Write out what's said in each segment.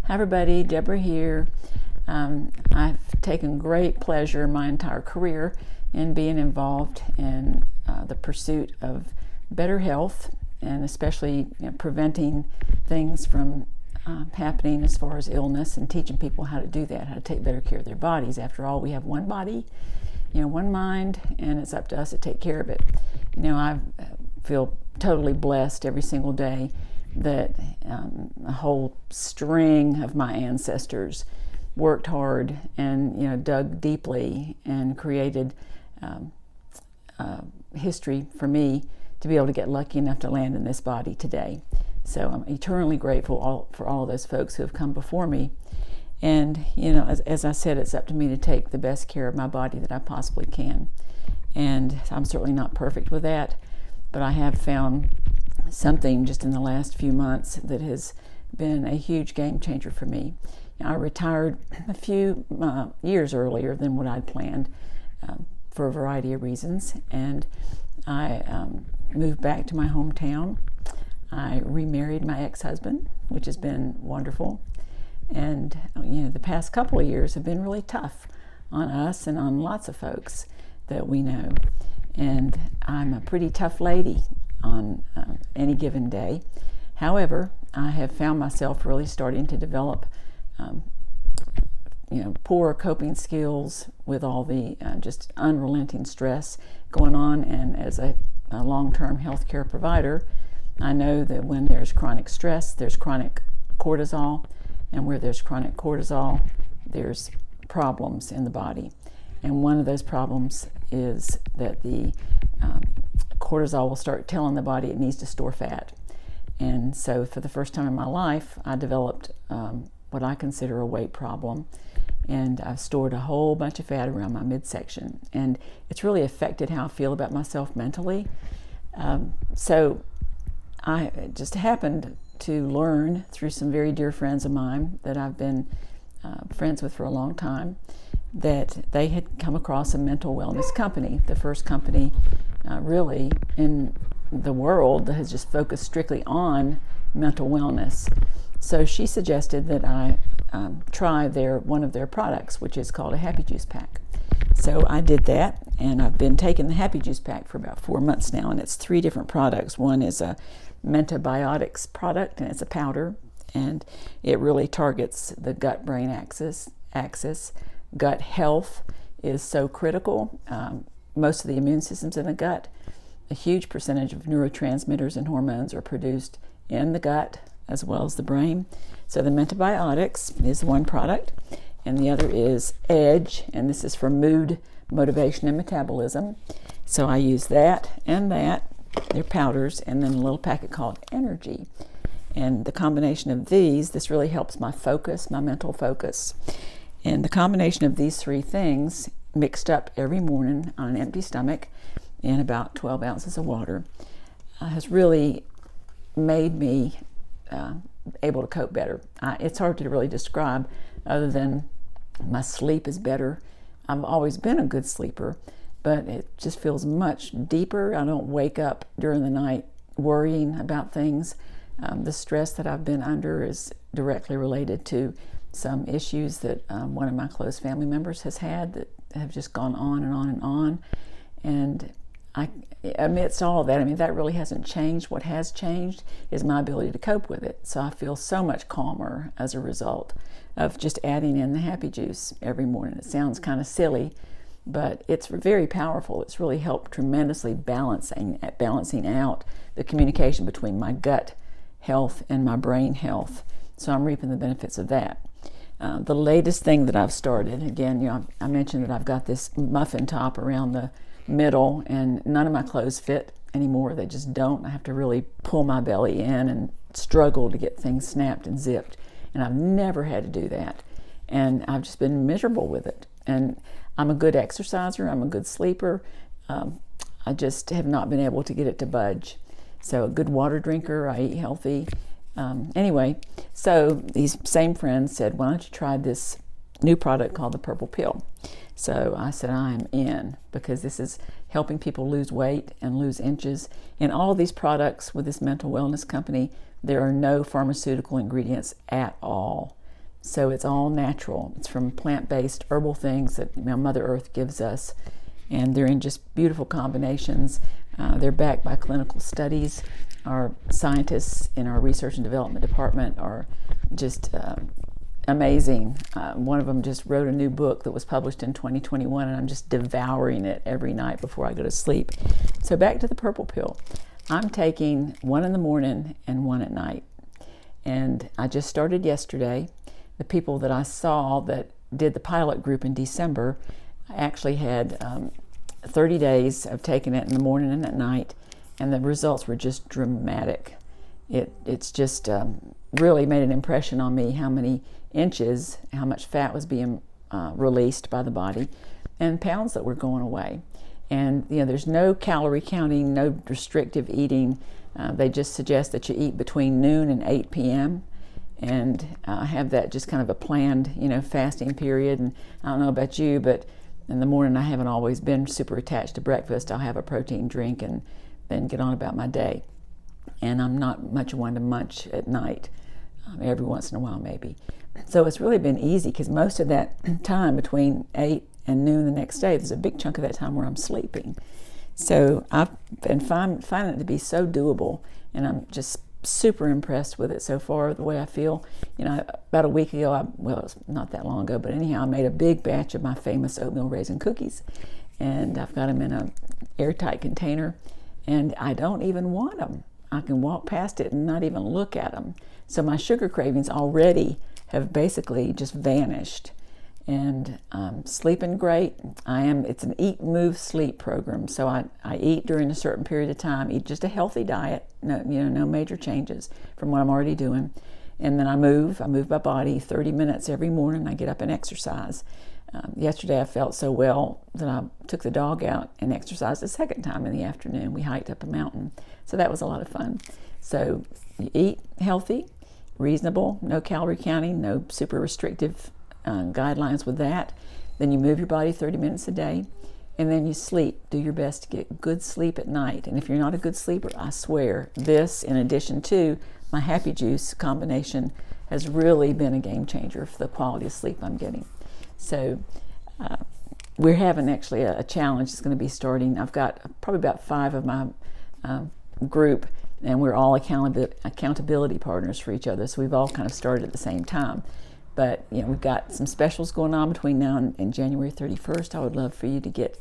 Hi everybody, Deborah here. I've taken great pleasure in my entire career in being involved in the pursuit of better health, and especially preventing things from happening as far as illness, and teaching people how to do that, how to take better care of their bodies. After all, we have one body, one mind, and it's up to us to take care of it. I feel totally blessed every single day that a whole string of my ancestors worked hard and dug deeply and created history for me to be able to get lucky enough to land in this body today. So I'm eternally grateful for all of those folks who have come before me. And as I said, it's up to me to take the best care of my body that I possibly can. And I'm certainly not perfect with that, but I have found something just in the last few months that has been a huge game changer for me. I retired a few years earlier than what I'd planned for a variety of reasons, and I moved back to my hometown. I remarried my ex-husband, which has been wonderful, and the past couple of years have been really tough on us and on lots of folks that we know, and I'm a pretty tough lady on any given day. However, I have found myself really starting to develop poor coping skills with all the just unrelenting stress going on, and as a long-term healthcare provider, I know that when there's chronic stress, there's chronic cortisol, and where there's chronic cortisol, there's problems in the body. And one of those problems is that the cortisol will start telling the body it needs to store fat. And so for the first time in my life, I developed what I consider a weight problem. And I've stored a whole bunch of fat around my midsection. And it's really affected how I feel about myself mentally. So I just happened to learn through some very dear friends of mine that I've been friends with for a long time, that they had come across a mental wellness company, the first company really in the world that has just focused strictly on mental wellness. So she suggested that I try one of their products, which is called a Happy Juice Pack. So I did that, and I've been taking the Happy Juice Pack for about 4 months now, and it's 3 different products. One is a Mentabiotics product, and it's a powder, and it really targets the gut-brain axis. Gut health is so critical. Most of the immune systems in the gut, a huge percentage of neurotransmitters and hormones are produced in the gut as well as the brain. So the Mentabiotics is one product, and the other is Edge, and this is for mood, motivation, and metabolism. So I use that and that. They're powders, and then a little packet called Energy. And the combination of this really helps my focus, my mental focus. And the combination of these 3 things mixed up every morning on an empty stomach in about 12 ounces of water has really made me able to cope better. It's hard to really describe, other than my sleep is better. I've always been a good sleeper, but it just feels much deeper. I don't wake up during the night worrying about things. The stress that I've been under is directly related to some issues that one of my close family members has had that have just gone on and on and on. And amidst all of that, that really hasn't changed. What has changed is my ability to cope with it. So I feel so much calmer as a result of just adding in the Happy Juice every morning. It sounds kind of silly, but it's very powerful. It's really helped tremendously balancing out the communication between my gut health and my brain health. So I'm reaping the benefits of that. The latest thing that I've started, again, I mentioned that I've got this muffin top around the middle, and none of my clothes fit anymore. They just don't. I have to really pull my belly in and struggle to get things snapped and zipped. And I've never had to do that. And I've just been miserable with it. And I'm a good exerciser. I'm a good sleeper. I just have not been able to get it to budge. So a good water drinker. I eat healthy. Anyway, so these same friends said, why don't you try this new product called the Purple Pill? So I said, I'm in, because this is helping people lose weight and lose inches. In all of these products with this mental wellness company, there are no pharmaceutical ingredients at all. So it's all natural. It's from plant-based herbal things that Mother Earth gives us, and they're in just beautiful combinations. They're backed by clinical studies. Our scientists in our research and development department are just amazing. One of them just wrote a new book that was published in 2021, and I'm just devouring it every night before I go to sleep. So back to the purple pill. I'm taking one in the morning and one at night. And I just started yesterday. The people that I saw that did the pilot group in December, I actually had 30 days of taking it in the morning and at night, and the results were just dramatic. It's just really made an impression on me how many inches, how much fat was being released by the body, and pounds that were going away. And there's no calorie counting, no restrictive eating. They just suggest that you eat between noon and 8 p.m. and have that just kind of a planned, fasting period. And I don't know about you, but in the morning I haven't always been super attached to breakfast. I'll have a protein drink and then get on about my day. And I'm not much one to munch at night, every once in a while maybe. So it's really been easy because most of that time between 8 and noon the next day, there's a big chunk of that time where I'm sleeping. So I've been finding it to be so doable, and I'm just super impressed with it so far, the way I feel. About a week ago, well, it's not that long ago, but anyhow, I made a big batch of my famous oatmeal raisin cookies, and I've got them in an airtight container, and I don't even want them. I can walk past it and not even look at them. So my sugar cravings already have basically just vanished. And I'm sleeping great. It's an eat, move, sleep program. So I eat during a certain period of time, eat just a healthy diet, no major changes from what I'm already doing. And then I move my body 30 minutes every morning. I get up and exercise. Yesterday I felt so well that I took the dog out and exercised a second time in the afternoon. We hiked up a mountain. So that was a lot of fun. So you eat healthy, reasonable, no calorie counting, no super restrictive guidelines with that. Then you move your body 30 minutes a day, and then you sleep. Do your best to get good sleep at night. And if you're not a good sleeper, I swear this, in addition to my Happy Juice combination, has really been a game changer for the quality of sleep I'm getting. So we're having actually a challenge that's going to be starting. I've got probably about 5 of my group, and we're all accountability partners for each other. So we've all kind of started at the same time. But we've got some specials going on between now and January 31st. I would love for you to get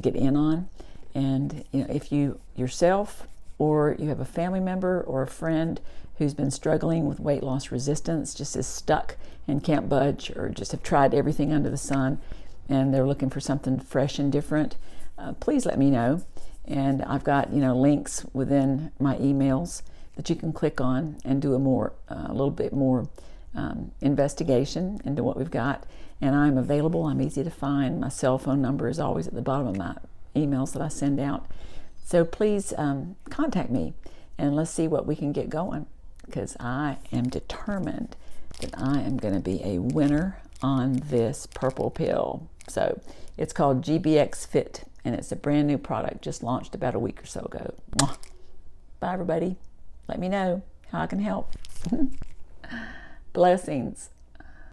in on. And if you yourself or you have a family member or a friend who's been struggling with weight loss resistance, just is stuck and can't budge, or just have tried everything under the sun and they're looking for something fresh and different, please let me know. And I've got links within my emails that you can click on and do a little bit more investigation into what we've got. And I'm available. I'm easy to find. My cell phone number is always at the bottom of my emails that I send out. So please contact me and let's see what we can get going, because I am determined that I am going to be a winner on this purple pill. So it's called GBX Fit, and it's a brand new product, just launched about a week or so ago. Mwah. Bye everybody. Let me know how I can help. Blessings.